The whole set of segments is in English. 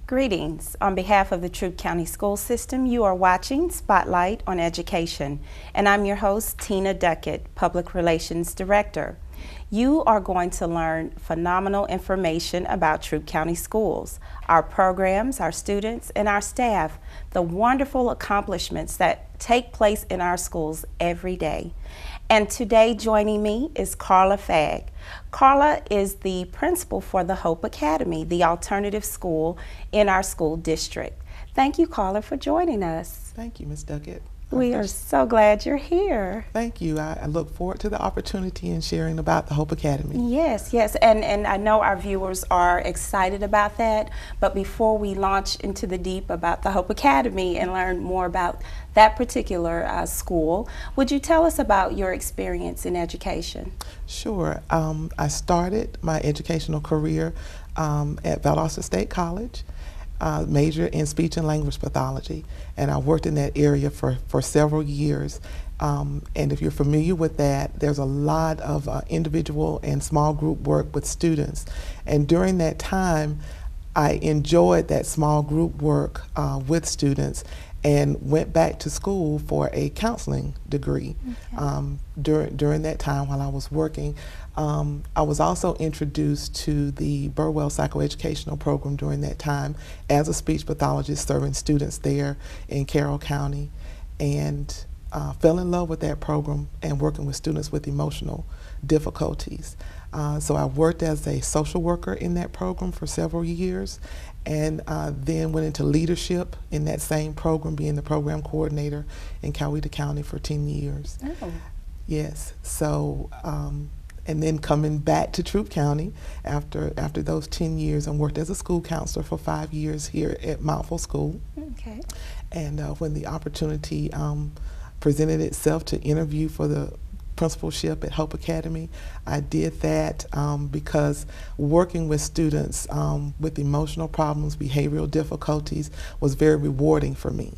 Greetings. On behalf of the Troup County School System, you are watching Spotlight on Education, and I'm your host, Tina Duckett, Public Relations Director. You are going to learn phenomenal information about Troup County Schools, our programs, our students, and our staff, the wonderful accomplishments that take place in our schools every day. And today joining me is Carla Fagg. Carla is the principal for the Hope Academy, the alternative school in our school district. Thank you, Carla, for joining us. Thank you, Ms. Duckett. We are so glad you're here. Thank you. I look forward to the opportunity in sharing about the Hope Academy. Yes, and I know our viewers are excited about that, but before we launch into the deep about the Hope Academy and learn more about that particular school, would you tell us about your experience in education? Sure. I started my educational career at Valdosta State College. Major in speech and language pathology, and I worked in that area for several years. And if you're familiar with that, there's a lot of individual and small group work with students. And during that time, I enjoyed that small group work with students and went back to school for a counseling degree. Okay. During that time while I was working. I was also introduced to the Burwell Psychoeducational Program during that time as a speech pathologist serving students there in Carroll County, and fell in love with that program and working with students with emotional difficulties. So I worked as a social worker in that program for several years, and then went into leadership in that same program, being the program coordinator in Coweta County for 10 years. Oh. Yes, so and then coming back to Troup County after those 10 years, and worked as a school counselor for 5 years here at Mountful School. Okay. And when the opportunity presented itself to interview for the principalship at Hope Academy, I did that because working with students with emotional problems, behavioral difficulties was very rewarding for me.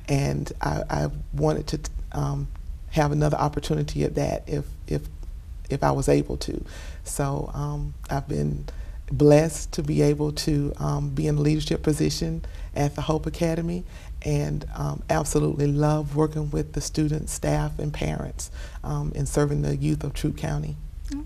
And I wanted to have another opportunity at that if I was able to. So I've been blessed to be able to be in a leadership position at the Hope Academy, and absolutely love working with the students, staff, and parents in serving the youth of Troup County.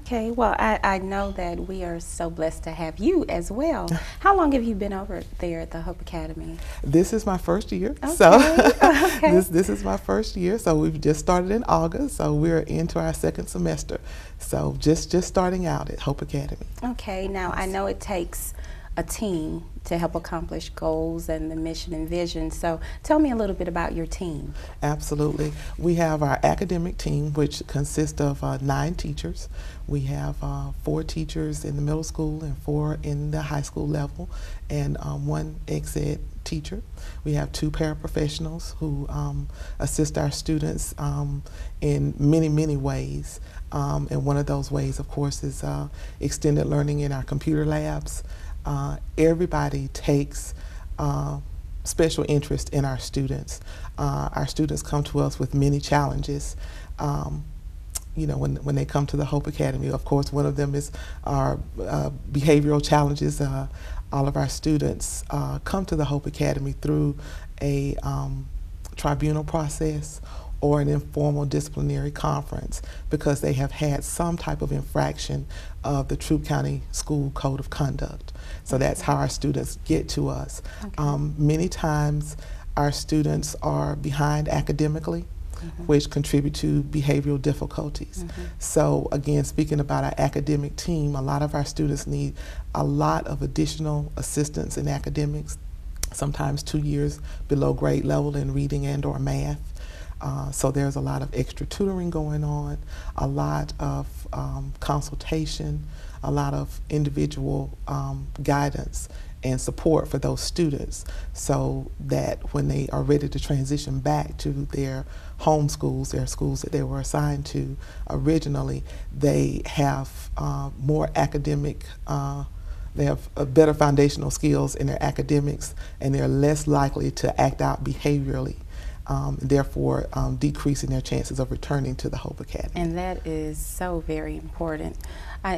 Okay, well, I know that we are so blessed to have you as well. How long have you been over there at the Hope Academy? This is my first year. Okay. So okay. This is my first year. So we've just started in August. So we're into our second semester. So just starting out at Hope Academy. Okay. Now I know it takes a team to help accomplish goals and the mission and vision. So tell me a little bit about your team. Absolutely. We have our academic team, which consists of 9 teachers. We have 4 teachers in the middle school and 4 in the high school level, and 1 ex-ed teacher. We have 2 paraprofessionals who assist our students in many ways. And one of those ways, of course, is extended learning in our computer labs. Everybody takes special interest in our students. Our students come to us with many challenges. You know, when they come to the Hope Academy, of course, one of them is our behavioral challenges. All of our students come to the Hope Academy through a tribunal process or an informal disciplinary conference because they have had some type of infraction of the Troup County School Code of Conduct. So that's how our students get to us. Okay. Many times our students are behind academically, which contribute to behavioral difficulties. So again, speaking about our academic team, a lot of our students need a lot of additional assistance in academics, sometimes 2 years below grade level in reading and or math. So there's a lot of extra tutoring going on, a lot of consultation, a lot of individual guidance and support for those students, so that when they are ready to transition back to their home schools, their schools that they were assigned to originally, they have more academic, they have better foundational skills in their academics, and they're less likely to act out behaviorally. Therefore decreasing their chances of returning to the Hope Academy. And that is so very important.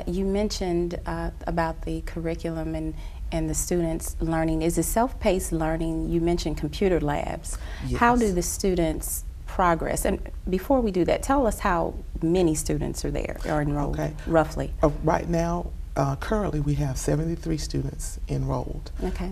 You mentioned about the curriculum and the students learning, is it self-paced learning? You mentioned computer labs. Yes. How do the students progress? And before we do that, tell us how many students are there or enrolled, Okay. roughly. Right now, currently we have 73 students enrolled. Okay.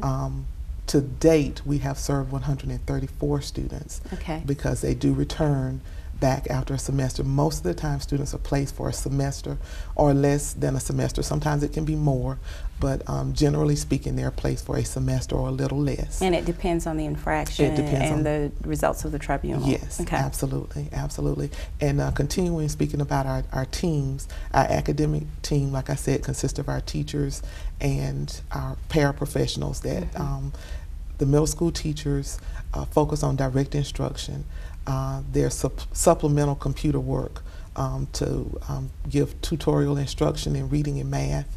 To date, we have served 134 students. Okay. Because they do return back after a semester. Most of the time students are placed for a semester or less than a semester. Sometimes it can be more, but generally speaking, they're placed for a semester or a little less. And it depends on the infraction and the results of the tribunal. Yes, okay. Absolutely, absolutely. And continuing speaking about our teams, our academic team, like I said, consists of our teachers and our paraprofessionals that the middle school teachers focus on direct instruction. There's supplemental computer work to give tutorial instruction in reading and math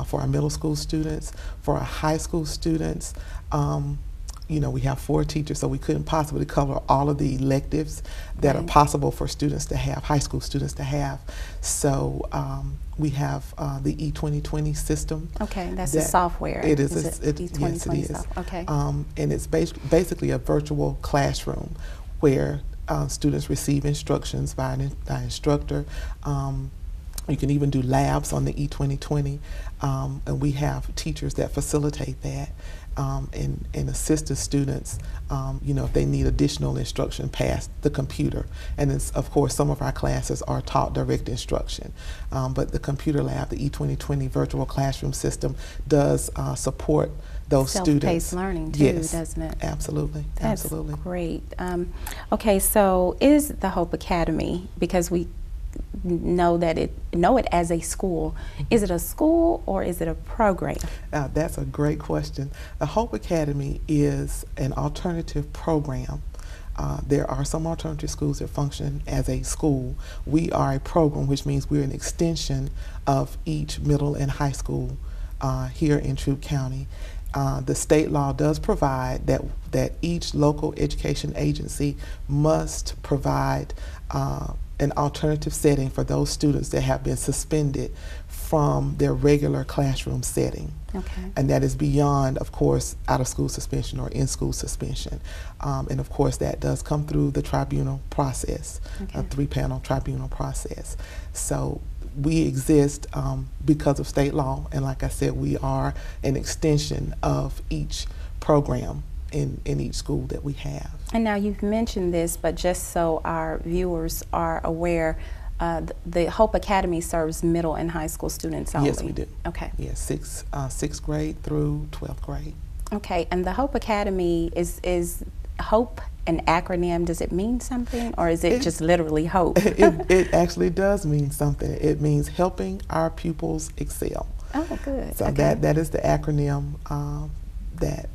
for our middle school students. For our high school students, you know, we have 4 teachers, so we couldn't possibly cover all of the electives that are possible for students to have, high school students to have. So we have the E2020 system. Okay, that's the software. It is. Yes, it is. Okay. And it's basically a virtual classroom where students receive instructions by an instructor. You can even do labs on the E2020, and we have teachers that facilitate that and assist the students, you know, if they need additional instruction past the computer. And it's, of course, some of our classes are taught direct instruction, but the computer lab, the E2020 virtual classroom system, does support those students. Self-paced learning too, yes, doesn't it? Absolutely, That's absolutely. Great. Okay, so is the Hope Academy, because we know it as a school, is it a school or is it a program? That's a great question. The Hope Academy is an alternative program. There are some alternative schools that function as a school. We are a program, which means we're an extension of each middle and high school here in Troup County. The state law does provide that each local education agency must provide an alternative setting for those students that have been suspended from their regular classroom setting. Okay. And that is beyond, of course, out-of-school suspension or in-school suspension. And of course, that does come through the tribunal process, a 3-panel tribunal process. So we exist because of state law, and like I said, we are an extension of each program in each school that we have. And now you've mentioned this, but just so our viewers are aware, the Hope Academy serves middle and high school students only? Yes, we do. Okay. Yes, sixth grade through 12th grade. Okay, and the Hope Academy, is HOPE an acronym? Does it mean something, or is it just literally hope? It actually does mean something. It means helping our pupils excel. Oh, good. So okay. that is the acronym that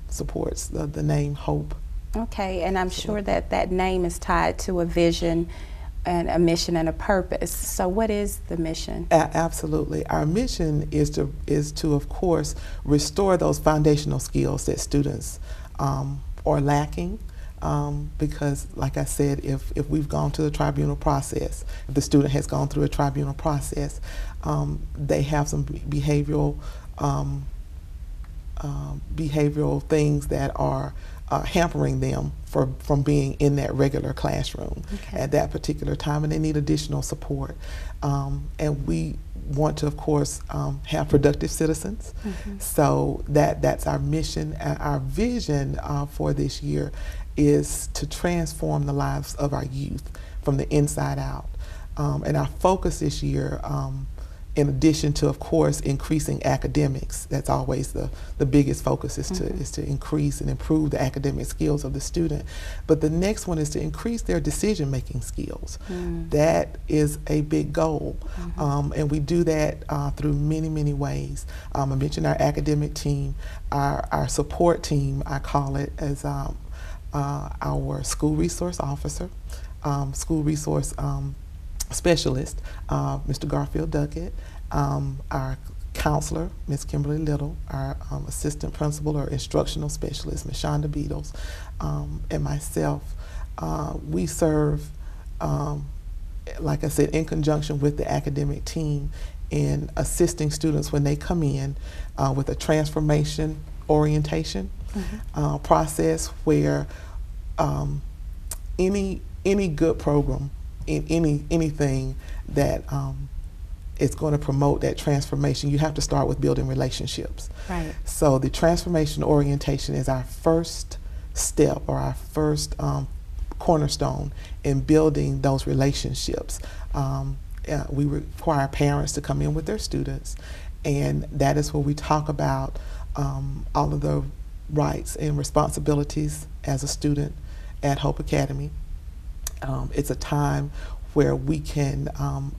supports the name HOPE. Okay, and I'm sure that name is tied to a vision and a mission and a purpose. So what is the mission? Absolutely. Our mission is to of course restore those foundational skills that students are lacking, because like I said, if we've gone to the tribunal process, if the student has gone through a tribunal process, they have some behavioral things that are hampering them from being in that regular classroom at that particular time, and they need additional support. And we want to, of course, have productive citizens. So that's our mission. Our vision for this year is to transform the lives of our youth from the inside out. And our focus this year, in addition to, of course, increasing academics, that's always the biggest focus, is to increase and improve the academic skills of the student. But the next one is to increase their decision-making skills. That is a big goal, and we do that through many, many ways. I mentioned our academic team, our support team, I call it, as our school resource officer, school resource specialist, Mr. Garfield Duckett, our counselor, Ms. Kimberly Little, our assistant principal or instructional specialist, Ms. Shonda Beatles, and myself. We serve, like I said, in conjunction with the academic team in assisting students when they come in with a transformation orientation process, where any good program in anything that is going to promote that transformation, you have to start with building relationships. Right. So the transformation orientation is our first step, or our first cornerstone in building those relationships. We require parents to come in with their students, and that is where we talk about all of the rights and responsibilities as a student at Hope Academy. It's a time where we can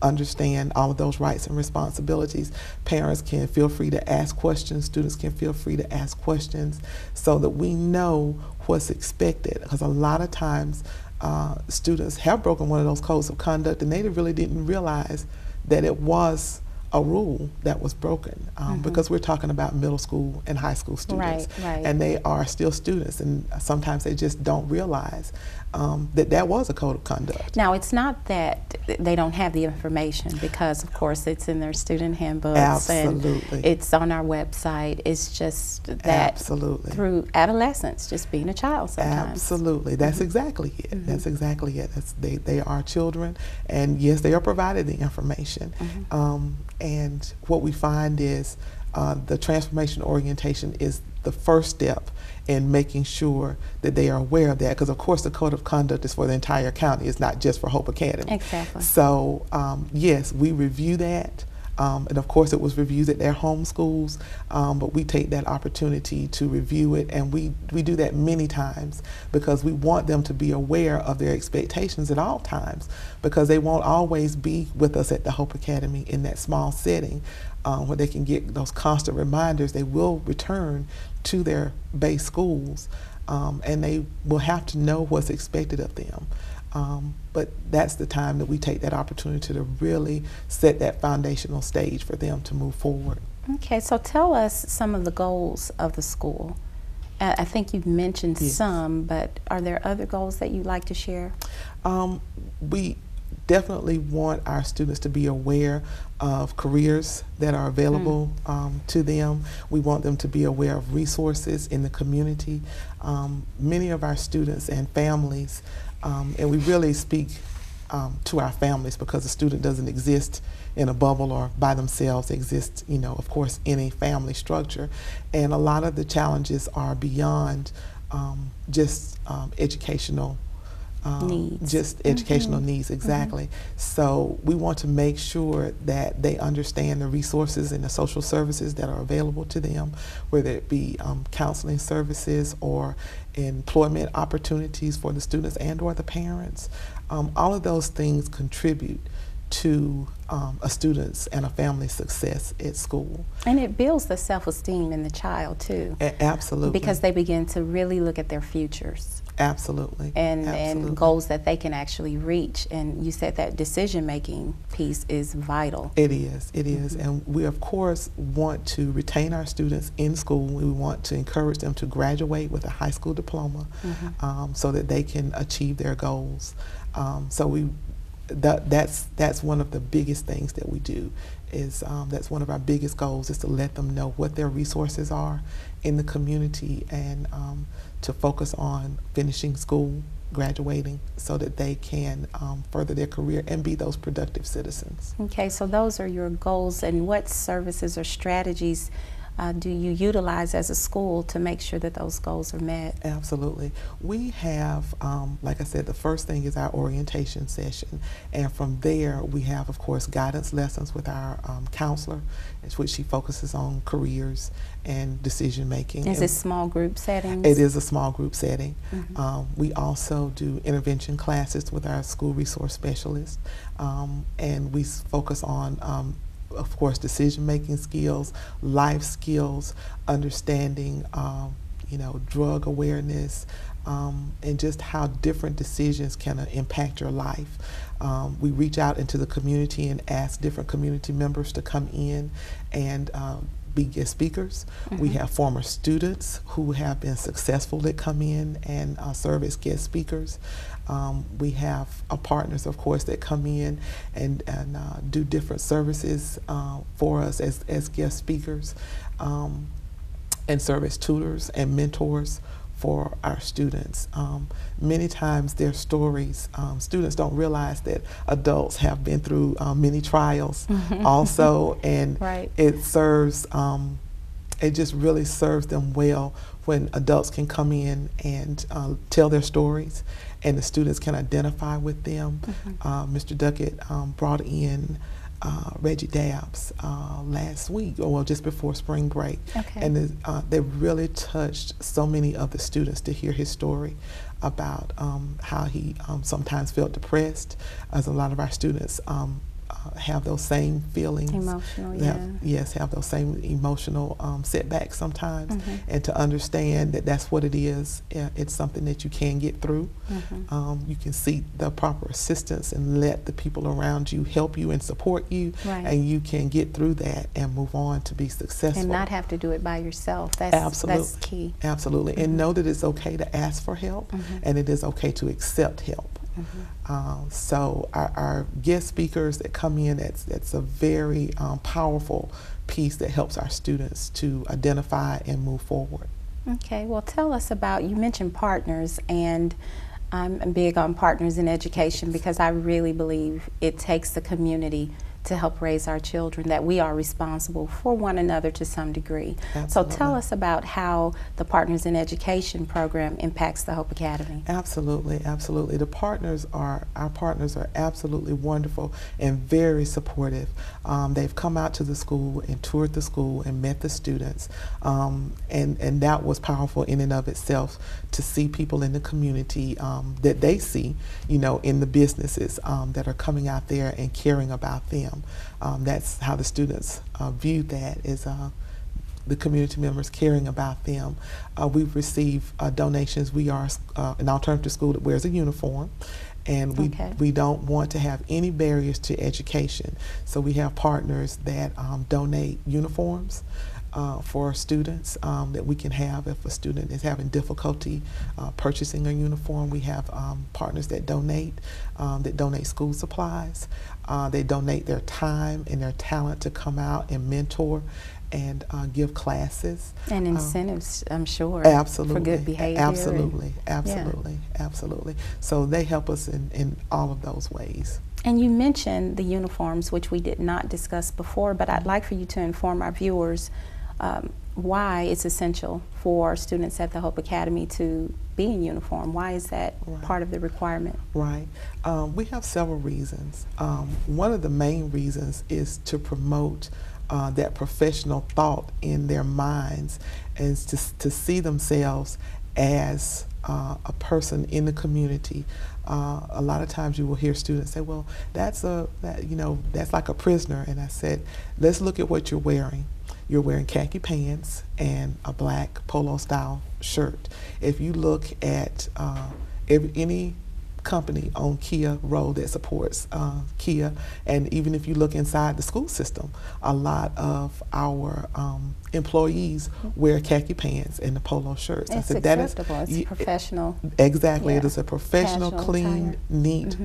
understand all of those rights and responsibilities. Parents can feel free to ask questions, students can feel free to ask questions, so that we know what's expected. Because a lot of times students have broken one of those codes of conduct, and they really didn't realize that it was a rule that was broken, because we're talking about middle school and high school students, right. and they are still students, and sometimes they just don't realize that was a code of conduct. Now, it's not that they don't have the information, because of course it's in their student handbooks. Absolutely. And it's on our website. It's just that Absolutely. through adolescence, just being a child sometimes. Absolutely. That's exactly it. That's exactly it. They are children, and yes, they are provided the information. And what we find is the transformation orientation is the first step in making sure that they are aware of that, because of course the code of conduct is for the entire county. It's not just for Hope Academy. Exactly. So yes, we review that. And of course it was reviewed at their home schools, but we take that opportunity to review it, and we do that many times, because we want them to be aware of their expectations at all times, because they won't always be with us at the Hope Academy in that small setting where they can get those constant reminders. They will return to their base schools, and they will have to know what's expected of them. But that's the time that we take that opportunity to really set that foundational stage for them to move forward. Okay, so tell us some of the goals of the school. I think you've mentioned some, but are there other goals that you'd like to share? We definitely want our students to be aware of careers that are available to them. We want them to be aware of resources in the community. Many of our students and families, and we really speak to our families, because a student doesn't exist in a bubble or by themselves. They exist, of course, in a family structure. And a lot of the challenges are beyond just educational needs. Just educational needs, exactly. So we want to make sure that they understand the resources and the social services that are available to them, whether it be counseling services or employment opportunities for the students and or the parents. All of those things contribute to a student's and a family's success at school. And it builds the self-esteem in the child too. Absolutely. Because they begin to really look at their futures. Absolutely. And goals that they can actually reach. And you said that decision-making piece is vital. It is. It is. And we, of course, want to retain our students in school. We want to encourage them to graduate with a high school diploma so that they can achieve their goals. That's one of the biggest things that we do. That's one of our biggest goals, is to let them know what their resources are in the community, and to focus on finishing school, graduating, so that they can further their career and be those productive citizens. Okay, so those are your goals, and what services or strategies do you utilize as a school to make sure that those goals are met? Absolutely. We have, like I said, the first thing is our orientation session, and from there we have, of course, guidance lessons with our counselor, in which she focuses on careers and decision making. Is it small group settings? It is a small group setting. We also do intervention classes with our school resource specialist, and we focus on of course, decision-making skills, life skills, understanding, drug awareness, and just how different decisions can impact your life. We reach out into the community and ask different community members to come in and be guest speakers. We have former students who have been successful that come in and serve as guest speakers. We have partners, of course, that come in and do different services for us as guest speakers, and serve as tutors and mentors for our students. Many times their stories, students don't realize that adults have been through many trials also, and right. it serves, it just really serves them well when adults can come in and tell their stories and the students can identify with them. Mr. Duckett brought in Reggie Dabbs last week, or well, just before spring break, and they really touched so many of the students to hear his story about how he sometimes felt depressed, as a lot of our students have those same feelings. Emotional, yes, have those same emotional setbacks sometimes, and to understand that that's what it is. It's something that you can get through. You can seek the proper assistance and let the people around you help you and support you, and you can get through that and move on to be successful. And not have to do it by yourself. That's key. Absolutely. And know that it's okay to ask for help, and it is okay to accept help. So our guest speakers that come in, that's a very powerful piece that helps our students to identify and move forward. Okay, well, tell us about, you mentioned partners, and I'm big on partners in education because I really believe it takes the community to help raise our children, that we are responsible for one another to some degree. Absolutely. So tell us about how the Partners in Education program impacts the Hope Academy. Absolutely, absolutely. Our partners are absolutely wonderful and very supportive. They've come out to the school and toured the school and met the students, and that was powerful in and of itself, to see people in the community that they see, in the businesses that are coming out there and caring about them. That's how the students viewed that, is the community members caring about them. We've received donations. We are an alternative school that wears a uniform, and we don't want to have any barriers to education. So we have partners that donate uniforms for students that we can have if a student is having difficulty purchasing a uniform. We have partners that donate school supplies. They donate their time and their talent to come out and mentor and give classes. And incentives, I'm sure, absolutely, for good behavior. Absolutely. So they help us in all of those ways. And you mentioned the uniforms, which we did not discuss before, but I'd like for you to inform our viewers why it's essential for students at the Hope Academy to be in uniform. Why is that part of the requirement? Right. We have several reasons. One of the main reasons is to promote that professional thought in their minds, and to see themselves as a person in the community. A lot of times you will hear students say, well, that's like a prisoner. And I said, let's look at what you're wearing. You're wearing khaki pants and a black polo style shirt. If you look at any company on Kia Road that supports Kia, and even if you look inside the school system, a lot of our employees wear khaki pants and the polo shirts. It's acceptable. That is, it's professional. Exactly. Yeah. It is a professional, casual, clean, neat,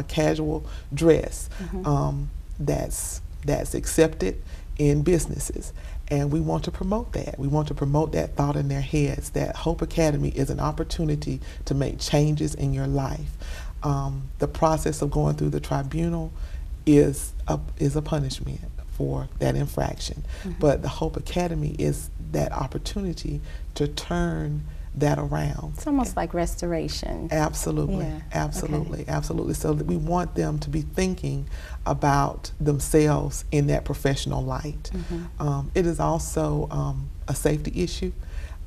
casual dress that's accepted in businesses. And we want to promote that. We want to promote that thought in their heads, that Hope Academy is an opportunity to make changes in your life. The process of going through the tribunal is a punishment for that infraction. But the Hope Academy is that opportunity to turn that around. It's almost like restoration. Absolutely, yeah. absolutely, absolutely. So that we want them to be thinking about themselves in that professional light. It is also a safety issue,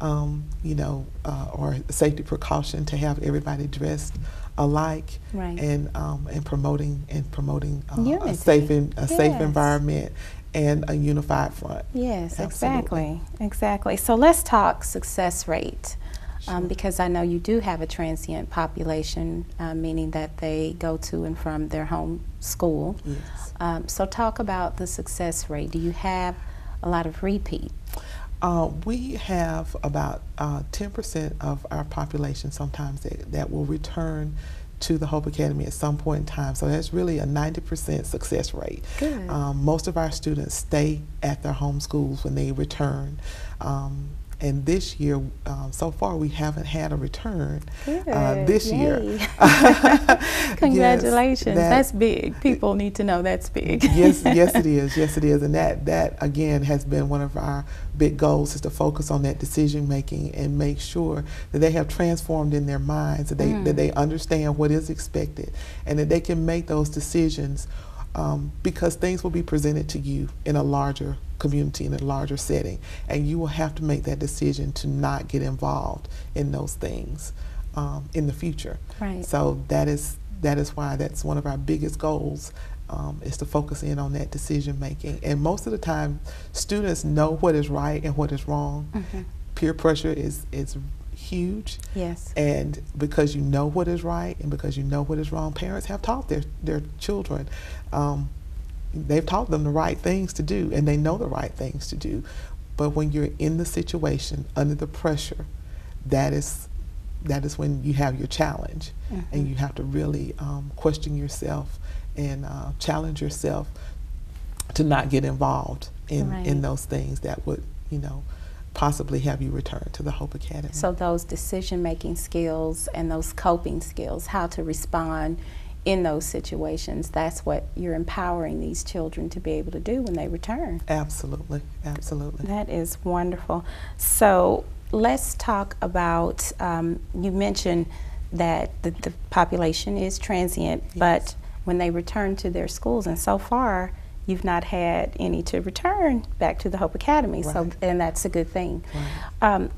or a safety precaution to have everybody dressed alike, and promoting a safe environment and a unified front. Yes, absolutely. Exactly. So let's talk success rate. Because I know you do have a transient population, meaning that they go to and from their home school. Yes. So talk about the success rate. Do you have a lot of repeat? We have about 10% of our population sometimes that will return to the Hope Academy at some point in time. So that's really a 90% success rate. Good. Most of our students stay at their home schools when they return. And this year, so far, we haven't had a return this year. Congratulations. Yes, that's big. People need to know that's big. Yes, it is. Yes, it is. And that again has been one of our big goals, is to focus on that decision making and make sure that they have transformed in their minds, that they understand what is expected, and that they can make those decisions because things will be presented to you in a larger community, in a larger setting, and you will have to make that decision to not get involved in those things in the future. Right. So that is why that's one of our biggest goals, is to focus in on that decision making. And most of the time, students know what is right and what is wrong. Mm-hmm. Peer pressure is huge. Yes. And because you know what is right and because you know what is wrong, parents have taught their children. They've taught them the right things to do, and they know the right things to do. But when you're in the situation, under the pressure, that is when you have your challenge. Mm-hmm. And you have to really question yourself and challenge yourself to not get involved in those things that would, possibly have you return to the Hope Academy. So those decision-making skills and those coping skills, how to respond in those situations, that's what you're empowering these children to be able to do when they return. Absolutely, absolutely. That is wonderful. So let's talk about, you mentioned that the population is transient, yes, but when they return to their schools, and so far you've not had any to return back to the Hope Academy, right, so, and that's a good thing. Right.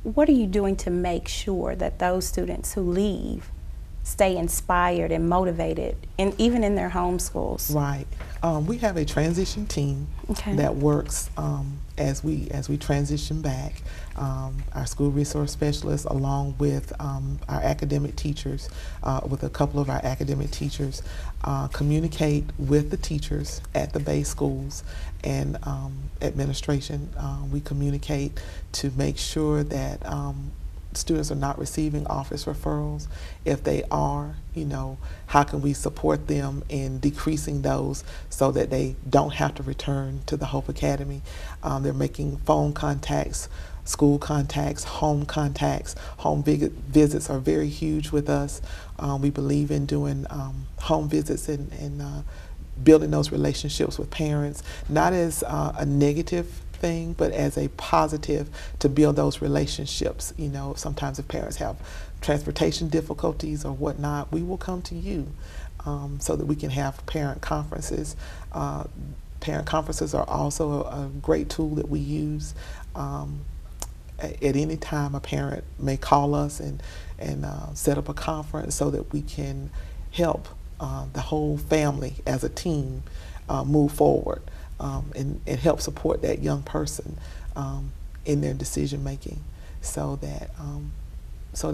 What are you doing to make sure that those students who leave stay inspired and motivated, and even in their home schools? Right. We have a transition team that works as we transition back. Our school resource specialists, along with our academic teachers, with a couple of our academic teachers, communicate with the teachers at the base schools and administration. We communicate to make sure that students are not receiving office referrals. If they are, how can we support them in decreasing those so that they don't have to return to the Hope Academy? They're making phone contacts, school contacts, home contacts. Home visits are very huge with us. We believe in doing home visits and building those relationships with parents, not as a negative thing, but as a positive to build those relationships. Sometimes if parents have transportation difficulties or whatnot, we will come to you so that we can have parent conferences. Parent conferences are also a great tool that we use. At any time, a parent may call us and set up a conference so that we can help the whole family as a team move forward. And help support that young person in their decision making, so that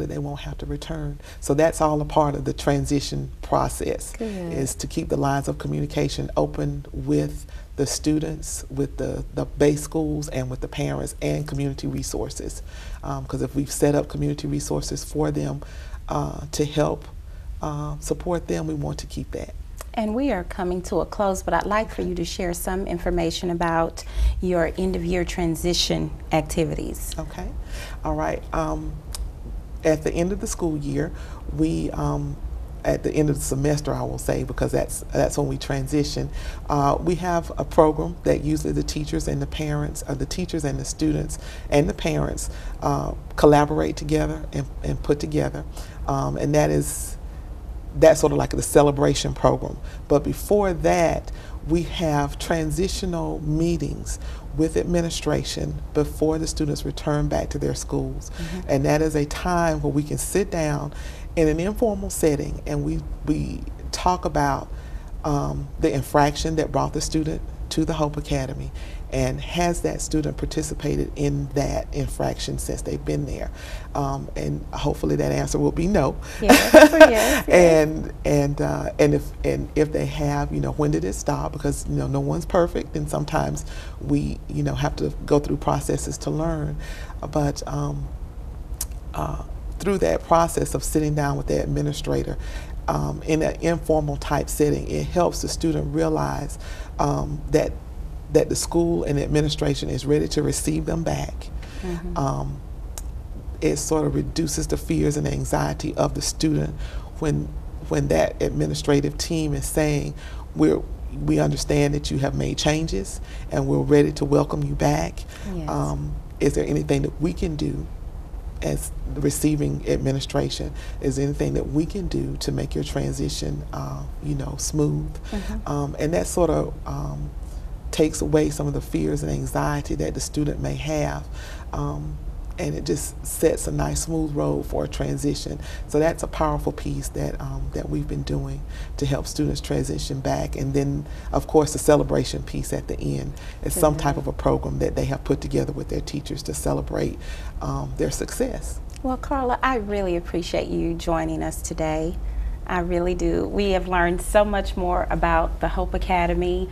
they won't have to return. So that's all a part of the transition process. Good. Is to keep the lines of communication open with the students, with the base schools, and with the parents and community resources. Because if we've set up community resources for them to help support them, we want to keep that. And we are coming to a close, but I'd like for you to share some information about your end-of-year transition activities. Okay. All right. At the end of the school year, we, at the end of the semester, I will say, because that's when we transition, we have a program that usually the teachers and the parents, or the teachers and the students and the parents collaborate together and put together, and that's sort of like the celebration program. But before that, we have transitional meetings with administration before the students return back to their schools. Mm-hmm. And that is a time where we can sit down in an informal setting and we talk about the infraction that brought the student to the Hope Academy, and has that student participated in that infraction since they've been there? And hopefully that answer will be no. Yes, yes, yes. And if they have, when did it stop? Because no one's perfect, and sometimes we have to go through processes to learn. But through that process of sitting down with the administrator in an informal type setting, it helps the student realize that the school and the administration is ready to receive them back. Mm-hmm. It sort of reduces the fears and anxiety of the student when that administrative team is saying, we understand that you have made changes and we're ready to welcome you back. Yes. Is there anything that we can do as the receiving administration? Is there anything that we can do to make your transition smooth? Mm-hmm. And that sort of takes away some of the fears and anxiety that the student may have. And it just sets a nice smooth road for a transition. So that's a powerful piece that we've been doing to help students transition back. And then, of course, the celebration piece at the end is some type of a program that they have put together with their teachers to celebrate their success. Well, Carla, I really appreciate you joining us today. I really do. We have learned so much more about the Hope Academy,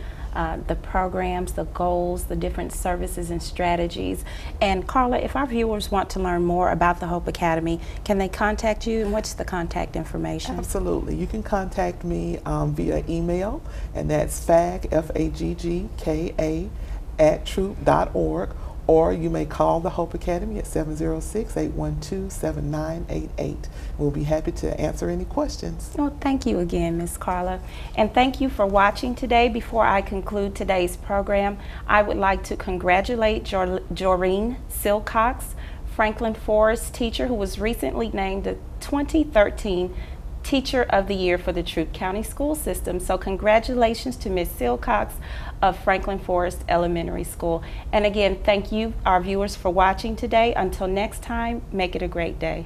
the programs, the goals, the different services and strategies. And Carla, if our viewers want to learn more about the Hope Academy, can they contact you, and what's the contact information? Absolutely. You can contact me via email, and that's faggka @troup.org, or you may call the Hope Academy at 706-812-7988. We'll be happy to answer any questions. Well, thank you again, Ms. Carla. And thank you for watching today. Before I conclude today's program, I would like to congratulate Joreen Silcox, Franklin Forest teacher who was recently named the 2013 Teacher of the Year for the Troup County School System. So congratulations to Ms. Silcox of Franklin Forest Elementary School. And again, thank you, our viewers, for watching today. Until next time, make it a great day.